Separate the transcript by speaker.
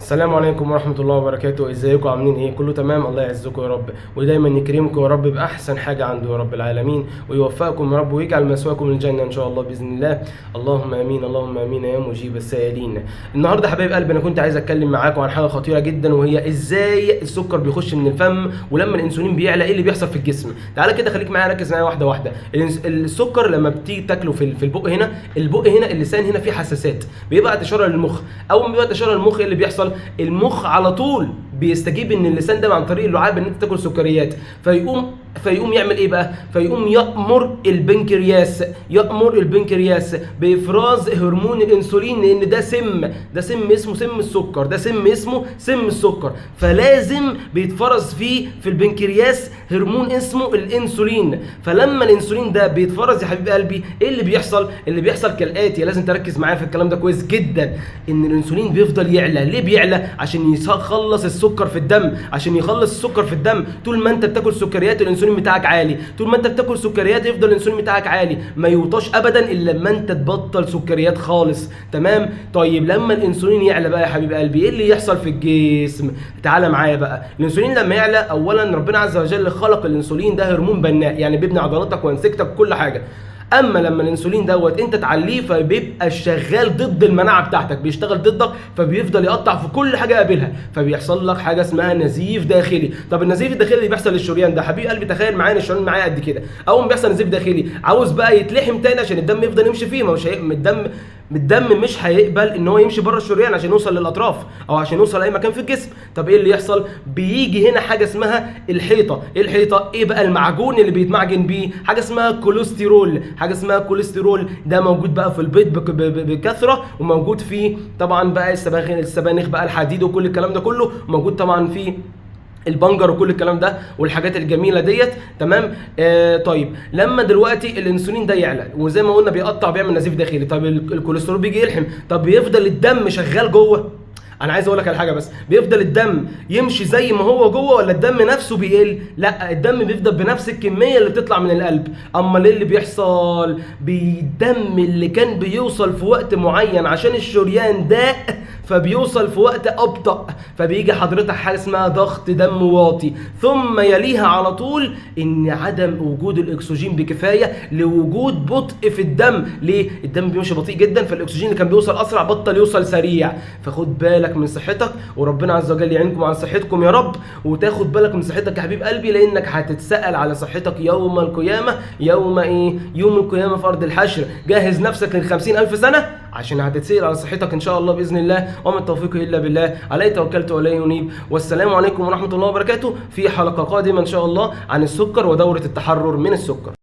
Speaker 1: السلام عليكم ورحمة الله وبركاته. ازيكم عاملين ايه؟ كله تمام؟ الله يعزكم يا رب ودايما يكرمكم يا رب بأحسن حاجة عنده يا رب العالمين، ويوفقكم يا رب ويجعل مثواكم الجنة ان شاء الله بإذن الله. اللهم امين اللهم امين يا مجيب السائلين. النهارده حبايب قلبي انا كنت عايز اتكلم معاكم عن حاجة خطيرة جدا، وهي ازاي السكر بيخش من الفم، ولما الانسولين بيعلى ايه اللي بيحصل في الجسم. تعالى كده خليك معايا، ركز معايا واحدة واحدة. السكر لما بتيجي تاكله في البق هنا، البق هنا اللسان هنا فيه حساسات، بيبقى اشاره للمخ. اول ما بيبقى اشاره للمخ ايه اللي بيحصل؟ المخ على طول بيستجيب ان اللسان ده عن طريق اللعاب ان انت تاكل سكريات، فيقوم يعمل ايه بقى؟ فيقوم يأمر البنكرياس بافراز هرمون الانسولين، لان ده سم اسمه سم السكر، ده سم اسمه سم السكر، فلازم بيتفرز في البنكرياس هرمون اسمه الانسولين. فلما الانسولين ده بيتفرز يا حبيب قلبي ايه اللي بيحصل؟ اللي بيحصل كالاتي، لازم تركز معايا في الكلام ده كويس جدا، ان الانسولين بيفضل يعلى. ليه بيعلى؟ عشان يخلص السكر في الدم، طول ما انت بتاكل سكريات الانسولين بتاعك عالي، طول ما انت بتاكل سكريات يفضل الانسولين بتاعك عالي، ما يوطاش ابدا الا لما انت تبطل سكريات خالص. تمام؟ طيب لما الانسولين يعلى بقى يا حبيب قلبي ايه اللي يحصل في الجسم؟ تعالى معايا بقى. الانسولين لما يعلى، اولا ربنا عز وجل خلق الانسولين ده هرمون بناء، يعني بيبني عضلاتك وانسجتك وكل حاجه. اما لما الانسولين دوت انت تعليه فبيبقى شغال ضد المناعه بتاعتك، بيشتغل ضدك، فبيفضل يقطع في كل حاجه يقابلها، فبيحصل لك حاجه اسمها نزيف داخلي. طب النزيف الداخلي اللي بيحصل للشريان ده حبيب قلبي، تخيل معايا الشريان معايا قد كده، اول ما بيحصل نزيف داخلي عاوز بقى يتلحم تاني عشان الدم يفضل يمشي فيه، ما مش الدم مش هيقبل ان هو يمشي بره الشريان عشان يوصل للاطراف او عشان يوصل اي مكان في الجسم. طب ايه اللي يحصل؟ بيجي هنا حاجه اسمها الحيطه. ايه بقى المعجون اللي بيتمعجن بيه؟ حاجه اسمها كوليسترول. ده موجود بقى في البيض بكثره، وموجود في طبعا بقى السبانخ بقى، الحديد وكل الكلام ده كله موجود طبعا في البنجر وكل الكلام ده والحاجات الجميله ديت. تمام؟ طيب لما دلوقتي الانسولين ده يعلى وزي ما قلنا بيقطع بيعمل نزيف داخلي، طب الكوليسترول بيجي يلحم، طب بيفضل الدم شغال جوه؟ انا عايز اقول لك على حاجه بس، بيفضل الدم يمشي زي ما هو جوه ولا الدم نفسه بيقل؟ لا، الدم بيفضل بنفس الكميه اللي بتطلع من القلب. امال ايه اللي بيحصل؟ الدم اللي كان بيوصل في وقت معين عشان الشريان ده فبيوصل في وقت ابطأ، فبيجي حضرتك حاجه اسمها ضغط دم واطي، ثم يليها على طول ان عدم وجود الاكسجين بكفايه لوجود بطء في الدم. ليه؟ الدم بيمشي بطيء جدا، فالاكسجين اللي كان بيوصل اسرع بطل يوصل سريع. فخد بالك من صحتك، وربنا عز وجل يعينكم على صحتكم يا رب، وتاخد بالك من صحتك يا حبيب قلبي، لانك هتتسأل على صحتك يوم القيامه. يوم القيامه في ارض الحشر. جهز نفسك ل50,000 سنه عشان هتتسأل على صحتك ان شاء الله باذن الله، وما التوفيق الا بالله، عليه توكلت وعليه انيب. والسلام عليكم ورحمه الله وبركاته، في حلقه قادمه ان شاء الله عن السكر ودوره التحرر من السكر.